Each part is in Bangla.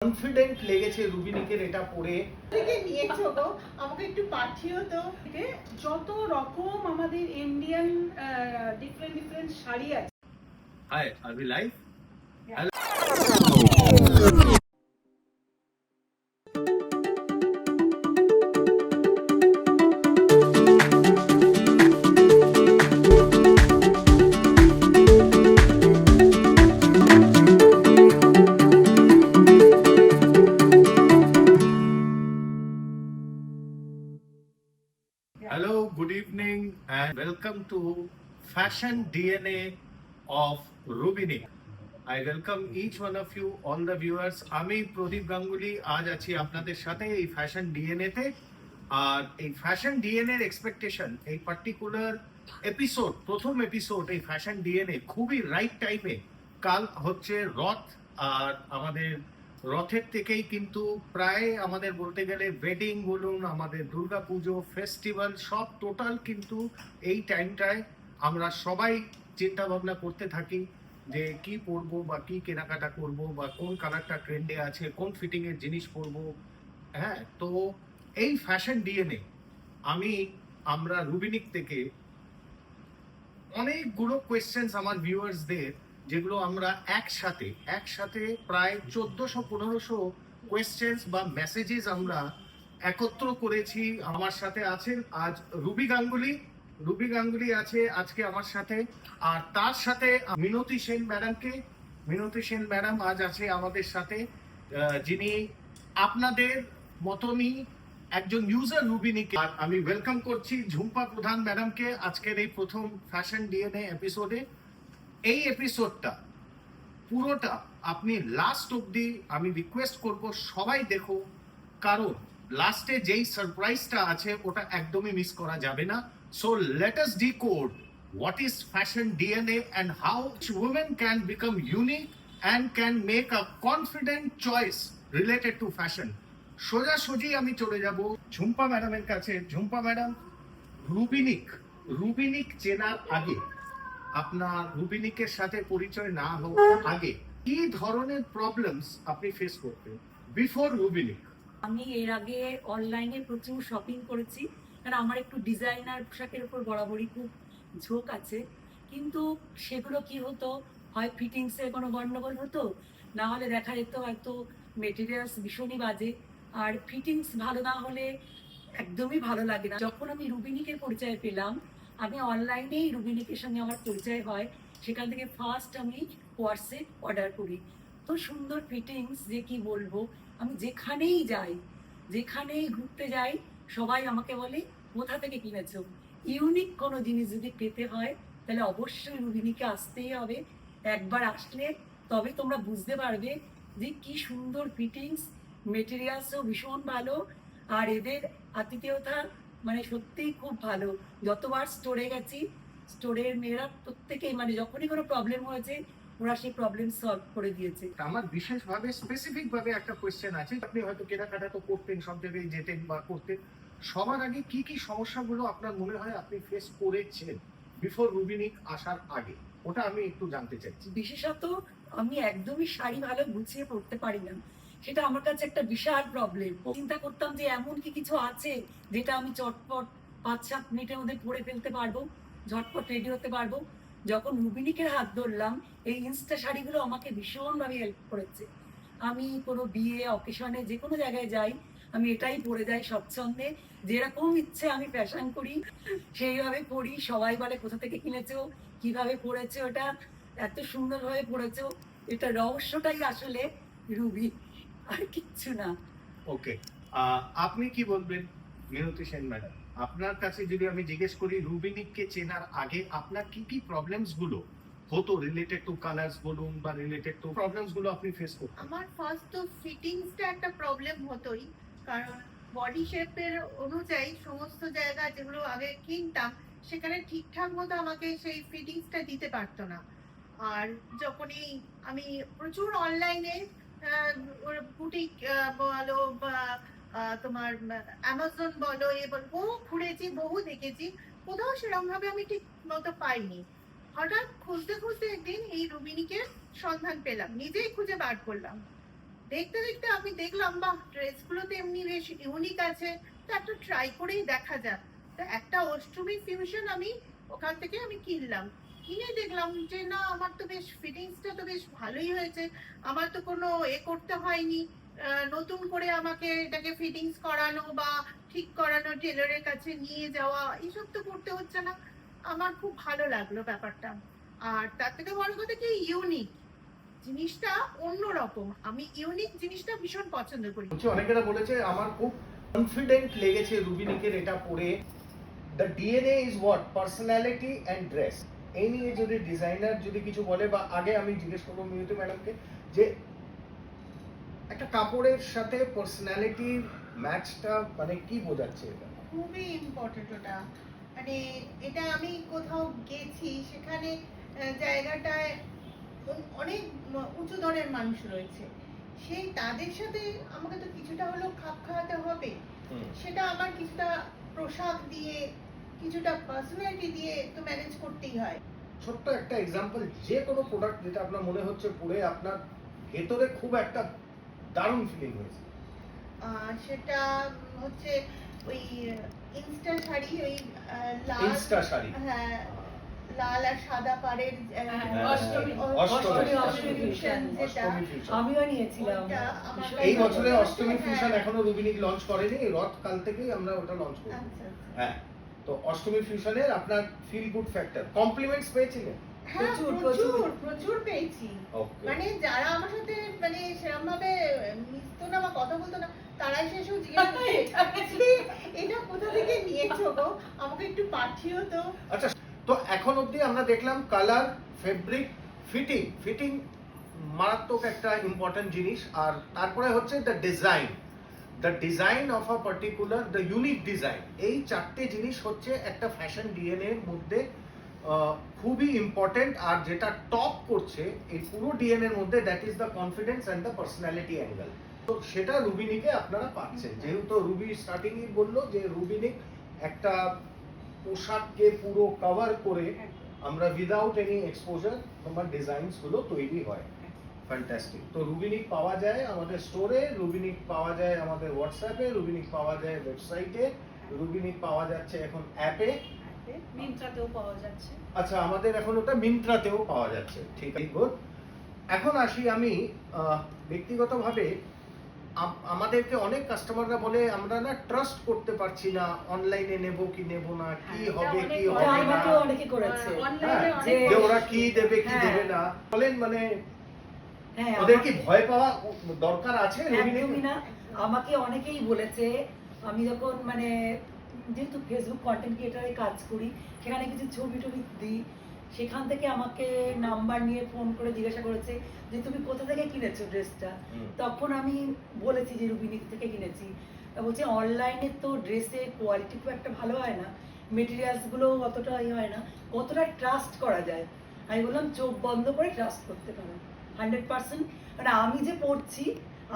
কনফিডেন্ট লেগেছে রুবিনিকের এটা পরে। থেকে নিয়েছো গো, আমাকে একটু পাঠিও তো। যত রকম আমাদের ইন্ডিয়ান ডিফারেন্ট শাড়ি আছে। Hi, are we live? Hello, good evening and welcome to Fashion DNA of Rubinik. I welcome each one of you, all the viewers. আমি প্রদীপ গাঙ্গুলি আজ আছি আপনাদের সাথে এই ফ্যাশন ডিএনএ তে। আর এই ফ্যাশন ডিএনএ এর এক্সপেকটেশন, এই পার্টিকুলার এপিসোড, প্রথম এপিসোড এই ফ্যাশন ডিএনএ খুবই রাইট টাইমে। কাল হচ্ছে রথ, আর আমাদের রথের থেকেই কিন্তু প্রায় আমাদের বলতে গেলে ওয়েডিং বলুন, আমাদের দুর্গাপুজো ফেস্টিভ্যাল সব টোটাল কিন্তু এই টাইমটায় আমরা সবাই চিন্তা ভাবনা করতে থাকি যে কি পরবো বা কি কেনাকাটা করব বা কোন কালারটা ট্রেন্ডে আছে, কোন ফিটিং এর জিনিস পরবো। হ্যাঁ, তো এই ফ্যাশন ডিএনএ আমরা রুবিনিক থেকে অনেকগুলো কোয়েশ্চেন্স আমার ভিউয়ার্সদের, যেগুলো আমরা একসাথে প্রায় 1400-1500 কোয়েশ্চেন্স বা মেসেজেস আমরা একত্র করেছি। আমার সাথে আছেন আজ রুবি গাঙ্গুলি আছে আজকে আমার সাথে, আর তার সাথে মিনতি সেন ম্যাডাম আজ আছে আমাদের সাথে, যিনি আপনাদের মতনই একজন ইউজার রুবিনিক। আর আমি ওয়েলকাম করছি ঝুম্পা প্রধান ম্যাডামকে আজকের এই প্রথম ফ্যাশন ডিএনএ এপিসোডে। এই এপিসোডটা পুরোটা আপনি লাস্ট অবধি আমি রিকোয়েস্ট করব সবাই দেখো, কারণ লাস্টে যেই সারপ্রাইজটা আছে ওটা একদমই মিস করা যাবে না। So let us decode what is fashion DNA and how women can become unique and can make a confident choice related to fashion. সোজাসুজি আমি চলে যাব ঝুম্পা ম্যাডামের কাছে। ঝুম্পা ম্যাডাম, রুবিনিক চেনার আগে, আপনার রুবিনিকের সাথে পরিচয় না হওয়ার আগে কি ধরনের প্রবলেমস আপনি ফেস করতেন বিফোর রুবিনিক? আমি এর আগে অনলাইনে প্রচুর শপিং করেছি, কারণ আমার একটু ডিজাইনার পোশাকের উপর বরাবরই খুব ঝোঁক আছে। কিন্তু সেগুলো কি হতো, হয় ফিটিংসে কোনো গন্ডগোল হতো, না হলে দেখা যেত হয়তো মেটেরিয়ালস ভীষণই বাজে, আর ফিটিংস ভালো না হলে একদমই ভালো লাগে না। যখন আমি রুবিনিকের পরিচয় পেলাম, আমি অনলাইনেই রুবিনিকের সঙ্গে আমার পরিচয় হয়, সেখান থেকে ফার্স্ট আমি কোয়ার্সে অর্ডার করি। তো সুন্দর ফিটিংস যে কি বলবো। আমি যেখানেই ঘুরতে যাই, সবাই আমাকে বলে কোথা থেকে কিনেছো। ইউনিক কোনো জিনিস যদি পেতে হয় তাহলে অবশ্যই রুবিনিকে আসতেই হবে। একবার আসলে তবে তোমরা বুঝতে পারবে যে কি সুন্দর ফিটিংস, মেটেরিয়ালসও ভীষণ ভালো, আর এদের আতিথেয়তা মানে সত্যিই খুব ভালো। যতবার স্টোরে গেছি, স্টোরের মেয়েরা প্রত্যেকেই মানে যখনই কোনো প্রবলেম হয়েছে ওরা সেই প্রবলেম সলভ করে দিয়েছে। আমার বিশেষভাবে স্পেসিফিক ভাবে একটা কোয়েশ্চেন আছে। আপনি হয়তো কেনাকাটা তো করতেন, সব জায়গায় যেতেন বা করতেন, সবার আগে কি কি সমস্যাগুলো আপনার মনে হয় আপনি ফেস করেছেন বিফোর রুবিনিক আসার আগে, ওটা আমি একটু জানতে চাইছি। বিশেষত আমি একদমই শাড়ি ভালো গুছিয়ে পরতে পারি না, সেটা আমার কাছে একটা বিশাল প্রবলেম। চিন্তা করতাম যে এমন কি কিছু আছে যেটা আমি চটপট 5-7 মিনিটের মধ্যে পরে ফেলতে পারবো, ঝটপট রেডি হতে পারবো। যখন রুবিনিকের হাত ধরলাম, এই ইনস্টা শাড়িগুলো আমাকে ভীষণভাবে হেল্প করেছে। আমি কোনো বিয়ে অকেশনে যে কোনো জায়গায় যাই, আমি এটাই পরে যাই স্বচ্ছন্দে। যেরকম ইচ্ছে আমি ফ্যাশন করি সেইভাবে পরি। সবাই বলে কোথা থেকে কিনেছো, কিভাবে পরেছো, ওটা এত সুন্দরভাবে পরেছো। এটা রহস্যটাই আসলে রুবি, আর কিচ্ছু না। ওকে, আপনি কি বলবেন মিনতি সেন ম্যাডাম? আপনার কাছে যদি আমি জিজ্ঞেস করি রুবিনিককে চেনার আগে আপনার কি কি প্রবলেমস গুলো হতো রিলেটেড টু কালার্স বলুন বা রিলেটেড টু প্রবলেমস গুলো আপনি ফেস করতেন? আমার ফার্স্ট তো ফিটিংসটা একটা প্রবলেম হতোই, কারণ বডি শেপের অনুযায়ী সমস্ত জায়গা যেগুলো আগে কিনতাম সেখানে ঠিকঠাক মতো আমাকে সেই ফিটিংসটা দিতে পারতো না। আর যখনই আমি প্রচুর অনলাইনে বুটিক বলো বা তোমার অ্যামাজন বলো, বহু ঘুরেছি, বহু দেখেছি, কোথাও সেরকম ভাবে আমি ঠিক মতো পাইনি। হঠাৎ খুঁজতে খুঁজতে একদিন এই রুবিনিকের সন্ধান পেলাম, নিজেই খুঁজে বার করলাম। দেখতে দেখতে আমি দেখলাম বা ড্রেসগুলো তো এমনি বেশ ইউনিক আছে, তো একটা ট্রাই করেই দেখা যাক। তো একটা অষ্টমী ফিউশন আমি ওখান থেকে আমি কিনলাম, কিনে দেখলাম যে না আমার তো বেশ ফিটিংসটা তো বেশ ভালোই হয়েছে, আমার তো কোনো করতে হয়নি, নতুন করে আমাকে এটাকে ফিটিংস করানো বা ঠিক করানো, টেলরের কাছে নিয়ে যাওয়া, এইসব তো করতে হচ্ছে না। আমার খুব ভালো লাগলো ব্যাপারটা। আর তার থেকে বড় কথা কি, ইউনিক জিনিসটা অন্যরকম, আমি ইউনিক জিনিসটা ভীষণ পছন্দ করি। অনেকেরা বলেছে আমার খুব কনফিডেন্ট লেগেছে রুবিনিকের এটা পরে। The DNA is what, personality and dress. এই নিয়ে যদি ডিজাইনার যদি কিছু বলে, বা আগে আমি জিজ্ঞেস করবো মিউতি ম্যাডামকে যে একটা কাপড়ের সাথে পার্সোনালিটির ম্যাচটা মানে কি বোঝাচ্ছে এটা? খুবই ইম্পর্টেন্ট ওটা, মানে এটা আমি কোথাও গেছি সেখানে জায়গাটায় অনেক উঁচু দরের মানুষ রয়েছে, সেই তাদের সাথে আমাকে তো কিছুটা হলেও খাপ খাওয়াতে হবে। সেটা আমার কিছুটা পোশাক দিয়ে, কিছুটা পার্সোনালিটি দিয়ে তো ম্যানেজ করতেই হয়। ছোট্ট একটা এক্সাম্পল, যে কোনো প্রোডাক্ট যেটা আপনার মনে হচ্ছে পরে আপনার ভেতরে খুব একটা দারুণ ফিলিং হয়েছে। সেটা হচ্ছে ওই ইনস্টা শাড়ি, ওই লাল, ইনস্টা শাড়ি, হ্যাঁ লাল আর সাদা পাড়ের অষ্টমী fusion যেটা, আমিও নিয়েছিলাম। ওটা আমার এই কাছে বছরে মনে হচ্ছে, অষ্টমী ফিউশন হ্যাঁ। এখনো রুবিনিক লঞ্চ করেনি, রথ কাল থেকেই আমরা ওটা লঞ্চ করব। আচ্ছা, আচ্ছা। হ্যাঁ, তো অষ্টমী ফিউশনের আপনার ফিল গুড ফ্যাক্টর, কমপ্লিমেন্টস পেয়েছিলেন? হ্যাঁ, প্রচুর, প্রচুর প্রচুর পেয়েছি। ওকে, মানে যারা আমার সাথে মানে সেরকম ভাবে মিশতো না বা কথা বলতো না, তারাই শেষেও জিজ্ঞেস করছে এটা কোথা থেকে নিয়েছো গো, আমাকে একটু পাঠিও তো। আচ্ছা, তো এখন অবধি আমরা দেখলাম কালার, ফেব্রিক, ফিটিং। ফিটিং মারাত্মক একটা ইম্পর্টেন্ট জিনিস। আর তারপরে হচ্ছে the design of a particular, the unique design. এই চারটে জিনিস হচ্ছে একটা ফ্যাশন ডিএনএ এর মধ্যে খুবই ইম্পর্টেন্ট। আর যেটা টপ করছে এই পুরো ডিএনএ এর মধ্যে, that is the confidence and the personality angle. তো সেটা রুবিনিকে আপনারা পাচ্ছেন, যেহেতু রুবি স্টার্টিংই বললো যে রুবিনিক একটা পোশাককে পুরো কভার করে আমরা উইদাউট এনি এক্সপোজার তোমার ডিজাইনস গুলো তৈরি হয়। ফ্যান্টাস্টিক। তো রুবিনিক পাওয়া যায় আমাদের স্টোরে, রুবিনিক পাওয়া যায় আমাদের হোয়াটসঅ্যাপে, রুবিনিক পাওয়া যায় ওয়েবসাইটে, রুবিনিক পাওয়া যাচ্ছে এখন অ্যাপে, মিন্ত্রাতেও পাওয়া যাচ্ছে। আচ্ছা আমাদের এখন ওটা মিন্ত্রাতেও পাওয়া যাচ্ছে। ঠিক আছে, গুড। এখন আসি আমি ব্যক্তিগতভাবে, আমাদেরকে অনেক কাস্টমাররা বলে আমরা না ট্রাস্ট করতে পারছি না, অনলাইনে নেব কি নেব না, কি হবে কি এটা হবে না, আমাকেও অনেকে করেছে। অনলাইনে হ্যাঁ, অনেক যে ওরা কি দেবে কি হ্যাঁ। দেবে না বলেন, মানে হ্যাঁ, ওদের কি ভয় পাওয়া দরকার আছে? একদমই না। আমাকে অনেকেই বলেছে, আমি যখন মানে যেহেতু ফেসবুক কন্টেন্ট ক্রিয়েটারে কাজ করি, সেখানে কিছু ছবি টবি দিই, সেখান থেকে আমাকে নাম্বার নিয়ে ফোন করে জিজ্ঞাসা করেছে যে তুমি কোথা থেকে কিনেছো ড্রেসটা। তখন আমি বলেছি যে রুবিনিক থেকে কিনেছি। তা বলছে অনলাইনে তো ড্রেসের কোয়ালিটি খুব একটা ভালো হয় না, মেটেরিয়ালসগুলো অতটা হয় না, কতটা ট্রাস্ট করা যায়। আমি বললাম চোখ বন্ধ করে ট্রাস্ট করতে পারো 100%। মানে আমি যে পড়ছি,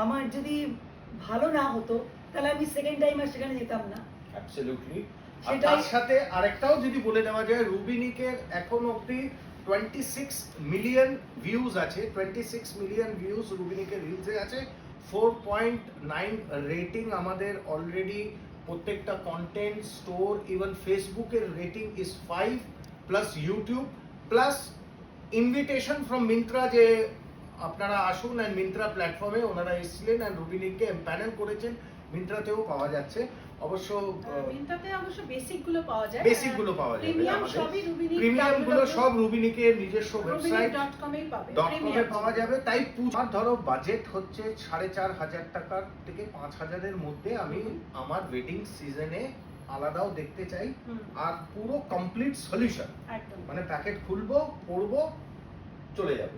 আমার যদি ভালো না হতো তাহলে আমি সেকেন্ড টাইম আর সেখানে যেতাম না। অ্যাবসলিউটলি। আর সেটাই। তার সাথে আরেকটাও যদি বলে দেওয়া যায়, রুবিনিকের এখন অবধি 26 মিলিয়ন ভিউজ আছে, 26 মিলিয়ন ভিউজ রুবিনিকের রিলসে আছে, 4.9 রেটিং আমাদের অলরেডি প্রত্যেকটা কন্টেন্ট স্টোর, ইভেন ফেসবুকের rating is 5 plus YouTube plus invitation from Myntra যে আপনারা আসুন, অ্যান্ড মিন্ত্রা প্ল্যাটফর্মে ওনারা এসেছিলেন অ্যান্ড রুবিনিককে এম্প্যানেল করেছেন। মিন্ত্রাতেও পাওয়া যাচ্ছে অবশ্য, মিন্ত্রাতে অবশ্য বেসিক গুলো পাওয়া যায়, বেসিক গুলো পাওয়া যাবে প্রিমিয়াম আমাদের, সবই রুবিনিক, প্রিমিয়াম গুলো সব রুবিনিকের নিজস্ব ওয়েবসাইট rubinic.com এই পাবে, .com এ প্রিমিয়াম পাওয়া যাবে। তাই আর ধরো বাজেট হচ্ছে 4,500 টাকার থেকে 5,000 এর মধ্যে আমি আমার ওয়েডিং সিজনে আলাদাও দেখতে চাই, আর পুরো কমপ্লিট সলিউশন, একদম মানে প্যাকেট খুলবো, পড়বো, চলে যাবে।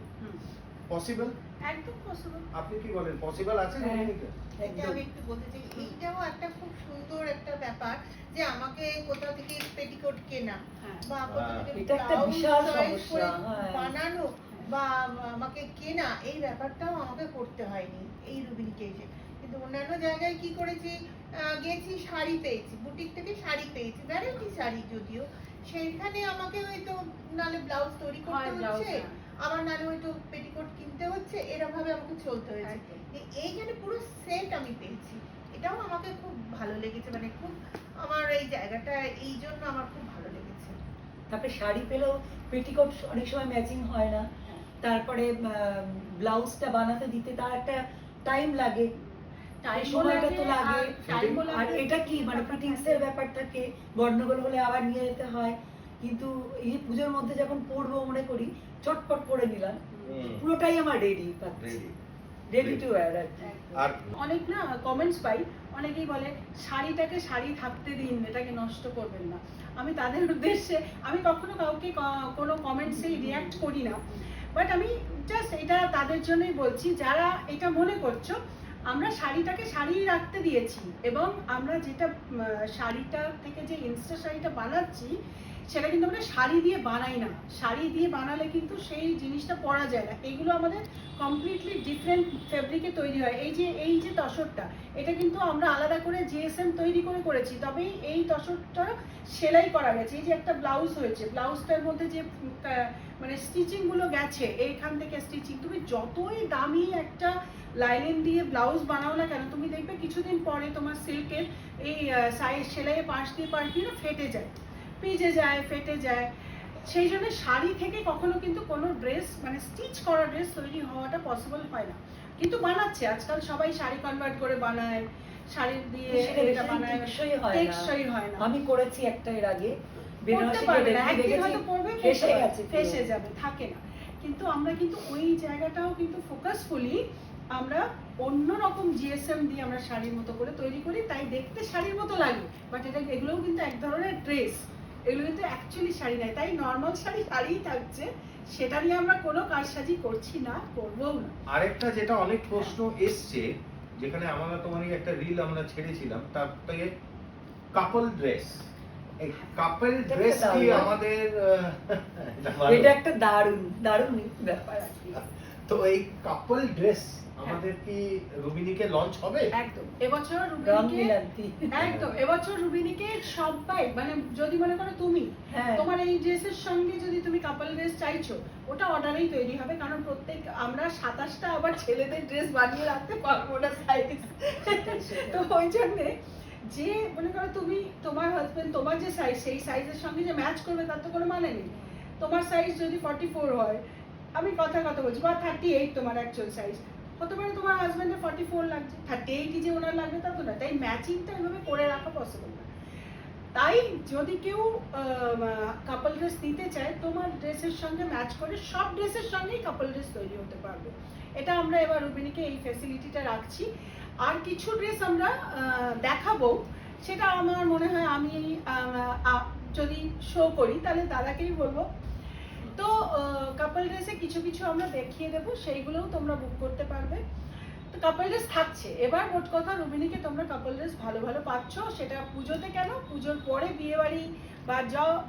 পসিবল? একদম পসিবল। আপনি কি বলেন, পসিবল আছে হ্যাঁ। রুবিনিকে? এটা আমি একটু বলতে চাই, এইটাও একটা খুব সুন্দর একটা ব্যাপার যে আমাকে কোথাও থেকে পেটিকোট কেনা হ্যাঁ। বা কোথাও থেকে এটা একটা ব্লাউজ বিশাল চয়েস করে সমস্যা, হ্যাঁ। বানানো বা আমাকে কেনা, এই ব্যাপারটাও আমাকে করতে হয়নি এই রুবিনিকে এসে। কিন্তু অন্যান্য জায়গায় কি করেছি, গেছি শাড়ি পেয়েছি, বুটিক থেকে শাড়ি পেয়েছি, ভ্যারাইটি শাড়ি যদিও, সেইখানে আমাকে হয়তো নালে ব্লাউজ তৈরি করতে হয় ব্লাউজ, হচ্ছে, আমার নাহলে হয়তো পেটিকোট কিনতে হচ্ছে, এরকম ভাবে আমাকে চলতে হয়েছে। এইখানে পুরো সেট আমি পেয়েছি, এটাও আমাকে খুব ভালো লেগেছে, মানে খুব আমার এই জায়গাটা এই জন্য আমার খুব ভালো লেগেছে। তারপরে শাড়ি পেলেও পেটিকোট অনেক সময় ম্যাচিং হয় না, তারপরে ব্লাউজটা বানাতে দিতে তার একটা টাইম লাগে, সময়টা তো লাগে। আর এটা কি মানে ফিটিংস এর ব্যাপার থাকে, গন্ডগোল হলে আবার নিয়ে যেতে হয়। কিন্তু এই পুজোর মধ্যে যখন পরবো মনে করি চটপট করে নিলাম, পুরোটাই আমার রেডি রেডি টু ওয়্যার। আর অনেক না কমেন্টস পাই, অনেকেই বলে শাড়িটাকে শাড়ি থাকতে দিন, এটাকে নষ্ট করবেন না। আমি তাদের উদ্দেশ্যে আমি কখনো কাউকে কোনো কমেন্টসে রিয়্যাক্ট করি না, বাট আমি জাস্ট এটা তাদের জন্যই বলছি যারা এটা মনে করছো আমরা শাড়িটাকে শাড়ি রাখতে দিয়েছি, এবং আমরা যেটা শাড়িটা থেকে যে ইনস্টা শাড়িটা বানাচ্ছি সেটা কিন্তু আমরা শাড়ি দিয়ে বানাই না। শাড়ি দিয়ে বানালে কিন্তু সেই জিনিসটা পরা যায় না, এগুলো আমাদের কমপ্লিটলি ডিফারেন্ট ফেব্রিকে তৈরি হয়। এই যে তসরটা, এটা কিন্তু আমরা আলাদা করে জিএসএম তৈরি করে করেছি, তবে এই তসরটা সেলাই করা গেছে। এই যে একটা ব্লাউজ হয়েছে, ব্লাউজটার মধ্যে যে মানে স্টিচিং গুলো গেছে, এইখান থেকে স্টিচিং, তুমি যতই দামি একটা লাইনিং দিয়ে ব্লাউজ বানাও না কেন, তুমি দেখবে কিছুদিন পরে তোমার সিল্কের এই সাইজ সেলাইয়ে পাশ দিয়ে না ফেটে যায়, পিজে যায়, ফেটে যায়। সেই জন্য শাড়ি থেকে কখনো কিন্তু কোনো ড্রেস মানে স্টিচ করা ড্রেস তৈরি হওয়াটা পসিবল হয় না, কিন্তু বানাচ্ছে আজকাল সবাই শাড়ি কনভার্ট করে বানায়, শাড়ি দিয়ে এটা বানায়, টেকসই হয় না। আমি করেছি একটা এর আগে, করতে পারবে না, একদিন হয়তো পরবে ফেসে গেছে যাবে, থাকে না। কিন্তু আমরা কিন্তু ওই জায়গাটাও কিন্তু ফোকাসফুলি আমরা অন্যরকম জিএসএম দিয়ে আমরা শাড়ির মতো করে তৈরি করি, তাই দেখতে শাড়ির মতো লাগে, বাট এগুলোও কিন্তু এক ধরনের ড্রেস, এগুলো কিন্তু অ্যাকচুয়ালি শাড়ি নয়। তাই নর্মাল শাড়িই থাকছে, সেটা নিয়ে আমরা কোনো কারসাজি করছি না, করবোও না। আরেকটা যেটা অনেক প্রশ্ন এসছে, যেখানে আমরা তোমারই একটা রিল আমরা ছেড়েছিলাম, তার থেকে কাপল ড্রেস, এই কাপল ড্রেস কি আমাদের এটা একটা দারুণ ব্যাপার আর কি। তো এই কাপল ড্রেস আমাদের কি রুবিনিকে লঞ্চ হবে? একদম এবছর রং রুবিনিকে, মিলান্তি। একদম এবছর রুবিনিকে সবাই, মানে যদি মনে করো তুমি হ্যাঁ, তোমার এই ড্রেসের সঙ্গে যদি তুমি কাপল ড্রেস চাইছো, ওটা অর্ডারেই তৈরি হবে, কারণ আমরা 27টা আবার ছেলেদের ড্রেস বানিয়ে রাখতে পারবো না সাইজ। তো ওই জন্যে যে মনে করো তুমি তোমার হাজবেন্ড তোমার যে সাইজ, সেই সাইজের সঙ্গে যে ম্যাচ করবে তার তো কোনো মানে নেই। তোমার সাইজ যদি 44 হয়, আমি কথা বলছি, বা 38 তোমার অ্যাকচুয়াল সাইজ হতে পারে, তোমার হাজবেন্ডের 44 লাগছে, 38 যে ওনার লাগবে তা তো না। তাই ম্যাচিংটা এভাবে করে রাখা পসিবল না। তাই যদি কেউ কাপল ড্রেস নিতে চায়, তোমার ড্রেসের সঙ্গে ম্যাচ করে সব ড্রেসের সঙ্গেই কাপল ড্রেস তৈরি হতে পারবে। এটা আমরা এবার রুবিনিকে এই ফ্যাসিলিটিটা রাখছি। আর কিছু ড্রেস আমরা দেখাবো, সেটা আমার মনে হয় আমি যদি শো করি তাহলে দাদাকেই বলবো। তো কাপল ড্রেসে কিছু আমরা দেখিয়ে দেবো, সেইগুলোও তোমরা বুক করতে পারবে। তো কাপল ড্রেস থাকছে, এবার মোট কথা রুবিনিকে তোমরা কাপল ড্রেস ভালো পাচ্ছ, সেটা পুজোতে কেন, পুজোর পরে বিয়ে বাড়ি বা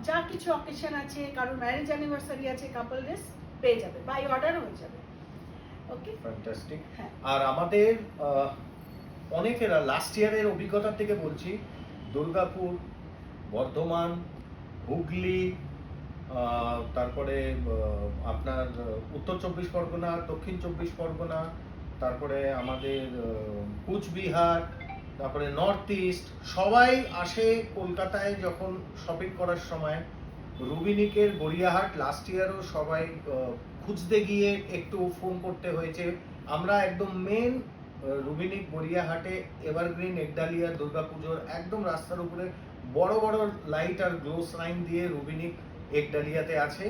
যা কিছু অকেশন আছে, কারণ ম্যারেজ অ্যানিভার্সারি আছে, কাপল ড্রেস পেয়ে যাবে, বাই অর্ডার হয়ে যাবে। ওকে, ফ্যান্টাস্টিক। হ্যাঁ। আর আমাদের অনেকেরা লাস্ট ইয়ারের অভিজ্ঞতা থেকে বলছি, দুর্গাপুর, বর্ধমান, হুগলি, তারপরে আপনার উত্তর 24 পরগনা, দক্ষিণ 24 পরগনা, তারপরে আমাদের কুচবিহার, তারপরে নর্থ ইস্ট, সবাই আসে কলকাতায় যখন শপিং করার সময়। রুবিনিকের গড়িয়াহাট লাস্ট ইয়ারও সবাই খুঁজতে গিয়ে একটু ফোন করতে হয়েছে। আমরা একদম মেন রুবিনিক গড়িয়াহাটে এভারগ্রিন একডালিয়া দুর্গাপুজোর একদম রাস্তার উপরে বড় লাইট আর গ্লো সাইন দিয়ে রুবিনিক একডালিয়াতে আছে।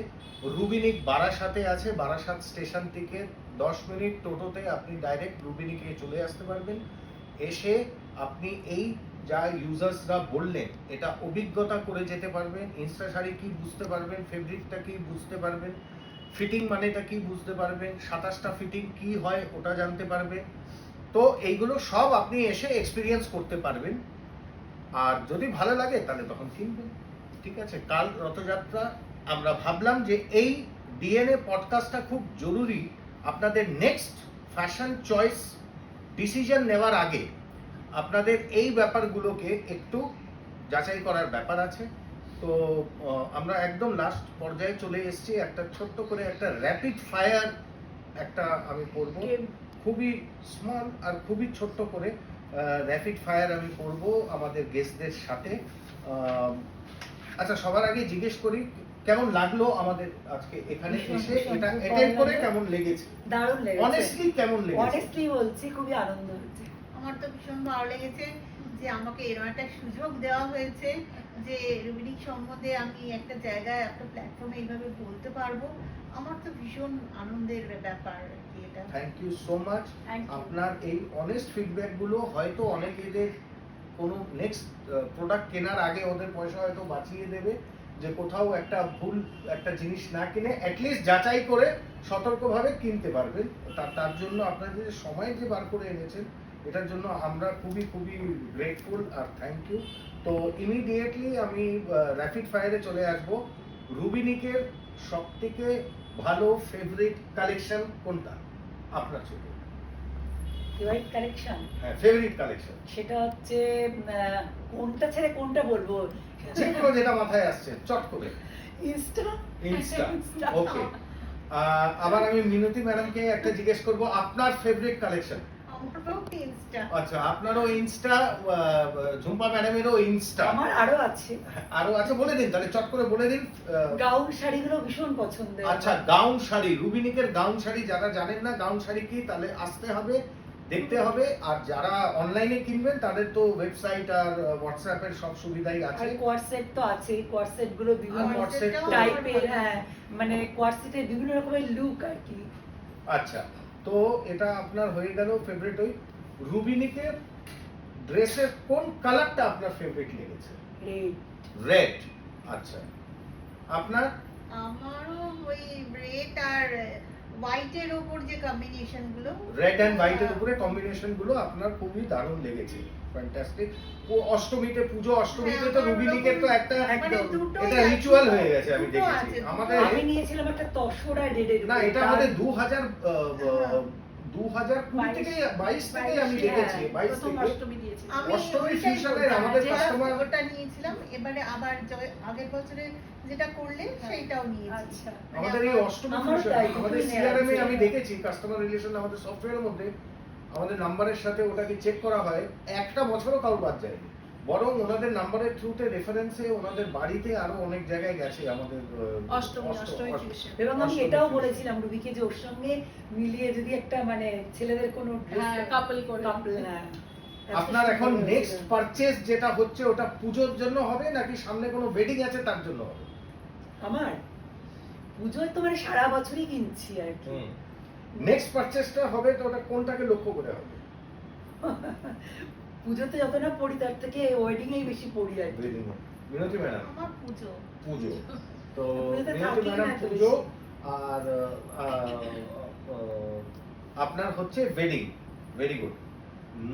রুবিনিক বারাসাতে আছে, বারাসাত স্টেশন থেকে 10 মিনিট টোটোতে আপনি ডাইরেক্ট রুবিনিকে চলে আসতে পারবেন। এসে আপনি এই যা ইউজার্সরা বললেন এটা অভিজ্ঞতা করে যেতে পারবেন, ইনস্টা শাড়ি কি বুঝতে পারবেন, ফেব্রিকটা কি বুঝতে পারবেন, ফিটিং মানেটা কি বুঝতে পারবেন, 27টা ফিটিং কি হয় ওটা জানতে পারবেন। তো এইগুলো সব আপনি এসে এক্সপিরিয়েন্স করতে পারবেন, আর যদি ভালো লাগে তাহলে তখন কিনবেন। ঠিক আছে, কাল রথযাত্রা, আমরা ভাবলাম যে এই ডিএনএ পডকাস্টটা খুব জরুরি আপনাদের নেক্সট ফ্যাশন চয়েস ডিসিশন নেওয়ার আগে আপনাদের এই ব্যাপারগুলোকে একটু যাচাই করার ব্যাপার আছে। তো আমরা একদম লাস্ট পর্যায়ে চলে এসেছি। একটা ছোট্ট করে একটা র্যাপিড ফায়ার একটা আমি করব, খুবই স্মল আর খুবই ছোট্ট করে র্যাপিড ফায়ার আমি করব আমাদের গেস্টদের সাথে। আচ্ছা, সবার আগে জিজ্ঞেস করি কেমন লাগলো আমাদের আজকে এখানে এসে, এটা অ্যাটেন্ড করে কেমন লেগেছে? দারুণ লেগেছে, অনেস্টলি কেমন লেগেছে? অনেস্টলি বলছি খুবই আনন্দ হচ্ছে। আমার তো ভীষণ ভালো লেগেছে যে আমাকে এরকম একটা সুযোগ দেওয়া হয়েছে যে রুবিনিক সম্বন্ধে আমি একটা জায়গায় একটা প্ল্যাটফর্মে এইভাবে বলতে পারবো। আমার তো ভীষণ আনন্দের ব্যাপার আর কি এটা। Thank you so much. Thank you. আপনার এই অনেস্ট ফিডব্যাক গুলো হয়তো অনেকেদের কোনো নেক্সট প্রোডাক্ট কেনার আগে ওদের পয়সা হয়তো বাঁচিয়ে দেবে, যে কোথাও একটা ভুল একটা জিনিস না কিনে অ্যাটলিস্ট যাচাই করে সতর্কভাবে কিনতে পারবেন। তার জন্য আপনাদের যে সময় যে বার করে এনেছেন, এটার জন্য আমরা খুবই খুবই গ্রেটফুল আর থ্যাংক ইউ। তো ইমিডিয়েটলি আমি র্যাপিড ফায়ারে চলে আসব। রুবিনিকের সব থেকে ভালো ফেভারিট কালেকশন কোনটা আপনার চোখে? ফেভারিট কালেকশন, হ্যাঁ, ফেভারিট কালেকশন সেটা হচ্ছে কোনটা ছেড়ে কোনটা বলবো? যেগুলো যেটা মাথায় আসছে চট করে। ইনস্টা। ইনস্টা, ওকে। আবার আমি মিনতি ম্যাডামকে একটা জিজ্ঞেস করব, আপনার ফেভারিট কালেকশন? আমারও ইনস্টা। আচ্ছা, আপনারও ইনস্টা, ঝুম্পা ম্যাডামেরও ইনস্টা। আমার আরো আছে, আরো আছে, বলে দিন তাহলে, চট করে বলে দিন। গাউন শাড়িগুলো ভীষণ পছন্দের। আচ্ছা, গাউন শাড়ি, রুবিনিকের গাউন শাড়ি, যারা জানেন না গাউন শাড়ি কি, তাহলে আসতে হবে, দেখতে হবে। আর যারা অনলাইনে কিনবেন তাদের তো ওয়েবসাইট আর হোয়াটসঅ্যাপের সব সুবিধাই আর আছে। কোয়ারসেট তো আছে, কোয়ারসেট গুলো বিভিন্ন কোয়ারসেট তো- টাইপের, হ্যাঁ, মানে কোয়ারসেটের বিভিন্ন রকমের লুক আর কি। আচ্ছা, তো এটা আপনার হয়ে গেল ফেভারিট। ওই রুবিনিকের ড্রেসের কোন কালারটা আপনার ফেভারিট লেগেছে? রেড। রেড। আচ্ছা, আপনার? আমারও ওই রেড আর হোয়াইটের ওপর যে কম্বিনেশন গুলো, রেড এন্ড হোয়াইটের উপরে কম্বিনেশন গুলো আপনার খুবই দারুণ লেগেছে, ফ্যান্টাস্টিক। ও অষ্টমীতে, পুজো অষ্টমীতে তো রুবিনিকের তো একটা মানে দুটোই এটা আছে। রিচুয়াল হয়ে গেছে, আমি দুটো দেখেছি। আছে, দুটো আমাদের আমি নিয়েছিলাম একটা তসর আর রেডের। না, এটা আমাদের 2020 থেকে 22 থেকে আমি দেখেছি, 22 প্রথম থেকে অষ্টমী দিয়েছি। আমি অষ্টমী ওইটাই ফিউশনের বলতাম, আমাদের যে কাস্টমার। ওটা নিয়েছিলাম, এবারে আবার আগের বছরে যেটা করলে সেইটাও নিয়েছি। আচ্ছা, আমাদের এই অষ্টমী আমারও ফিউশন, তাই, আমাদের দুটোই নেওয়া সিআরএম এ আছে। আমি দেখেছি, কাস্টমার রিলেশন আমাদের সফটওয়্যারের মধ্যে আমাদের নাম্বারের সাথে ওটাকে চেক করা হয়, একটা বছরও কারো বাদ যায়নি। বরং ওনাদের নাম্বারের থ্রুতে রেফারেন্সে ওনাদের বাড়িতে আরো অনেক জায়গায় গেছে আমাদের অষ্টমী ফিউশন। এবং আমি অষ্টমী এটাও fusion। বলেছিলাম রুবিকে যে ওর সঙ্গে মিলিয়ে যদি একটা মানে ছেলেদের কোনো হ্যাঁ, couple করে। কাপল, হ্যাঁ। আপনার এখন নেক্সট পারচেজ যেটা হচ্ছে ওটা পুজোর জন্য হবে নাকি সামনে কোনো ওয়েডিং আছে তার জন্য হবে? আমার পুজোয় তো মানে সারা বছরই কিনছি আর কি। নেক্সট পারচেজটা হবে তো ওটা কোনটাকে লক্ষ্য করে হবে? পুজোতে যত না পড়ি তার থেকে ওয়েডিং এই বেশি পড়ি আর কি। মিনতি ম্যাডাম? আমার পুজো। পুজো। তো পুজোতে মিনতি থাকি ম্যাডাম না তো পুজো, বেশি। আর আপনার হচ্ছে wedding. Very good.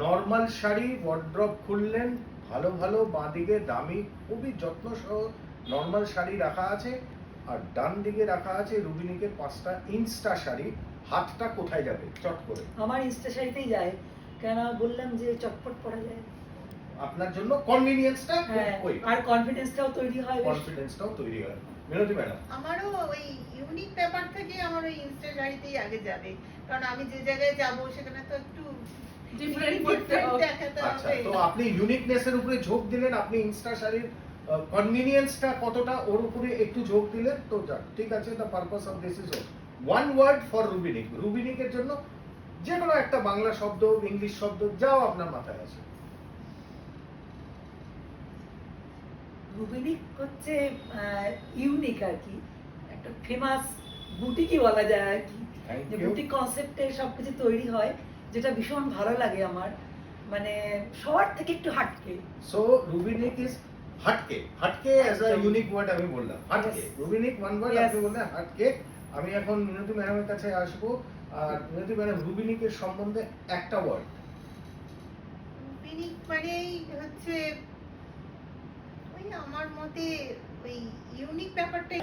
Normal sari wardrobe খুললেন, ভালো ভালো বাঁদিকে দামি খুবই যত্ন সহ নর্মাল শাড়ি রাখা আছে, আর ডান দিকে রাখা আছে রুবিনিকের 5টা ইনস্টা শাড়ি। হাতটা কোথায় যাবে চট করে? আমার ইনস্টা শাড়িতেই যায়, কেন বললাম যে চটপট পরা যায়। আপনার জন্য কনভিনিয়েন্সটা হ্যাঁ, ওই আর কনফিডেন্সটাও তৈরি হয় বেশ। কনফিডেন্সটাও তৈরি হয়। মিনতি ম্যাডাম? আমারও ওই ইউনিক ব্যাপার থেকে আমার ওই ইনস্টা গাড়িতেই আগে যাবে, কারণ আমি যে জায়গায় যাব সেখানে তো একটু Different different করতে হবে। দেখাতে আচ্ছা, হবে। তো আপনি ইউনিকনেসের উপরে ঝোঁক দিলেন, আপনি ইনস্টা শাড়ির কনভিনিয়েন্সটা কতটা ওর উপরে একটু ঝোঁক দিলেন, তো যাক ঠিক আছে। The purpose of this is one word for Rubinik. রুবিনিকের জন্য যে কোনো একটা বাংলা শব্দ, ইংলিশ শব্দ, যাও আপনার মাথায় আসে। রুবিনিক হচ্ছে ইউনিক আর কি, একটা ফেমাস বুটিকই বলা যায় আর কি। Thank যে you. বুটিক কনসেপ্টে সবকিছু তৈরি হয়, যেটা ভীষণ ভালো লাগে আমার, মানে সবার থেকে একটু হাটকে। সো রুবিনিক ইজ হাটকে। হাটকে অ্যাজ আ একদম। ইউনিক ওয়ার্ড আমি বললাম, হাটকে। Yes. Rubinik one word, Yes. আপনি বললেন হাটকে। আমি এখন মিনতি ম্যাডামের কাছে আসবো। আর মিনতি ম্যাডাম, রুবিনিকের সম্বন্ধে একটা ওয়ার্ড। রুবিনিক মানেই হচ্ছে ওই আমার মতে ওই ইউনিক ব্যাপারটাই।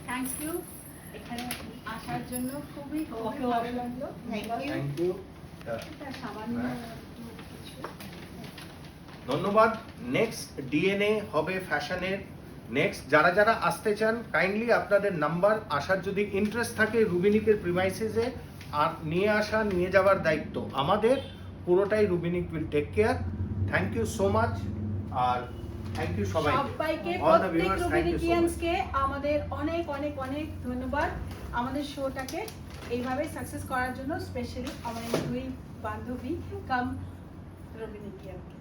থ্যাংক ইউ এখানে আসার জন্য, খুবই খুবই Okay, ভালো okay. লাগলো। Thank you. Thank you. এটা সামান্য হ্যাঁ। কিছু। ধন্যবাদ। নেক্সট ডিএনএ হবে ফ্যাশনের। নেক্সট যারা যারা আসতে চান কাইন্ডলি আপনাদের নাম্বার, আসার যদি ইন্টারেস্ট থাকে রুবিনিকের প্রিমাইসেসে আর নিয়ে যাওয়ার দায়িত্ব আমাদের, পুরোটাই Rubinik will take care. Thank you so much. আর থ্যাংক ইউ সবাইকে সবাইকে, প্রত্যেক রুবিনিকিয়ান্সকে আমাদের অনেক অনেক অনেক ধন্যবাদ আমাদের শোটাকে এইভাবে সাকসেস করার জন্য, স্পেশালি আমাদের দুই বান্ধবী কাম রুবিনিকিয়ানকে।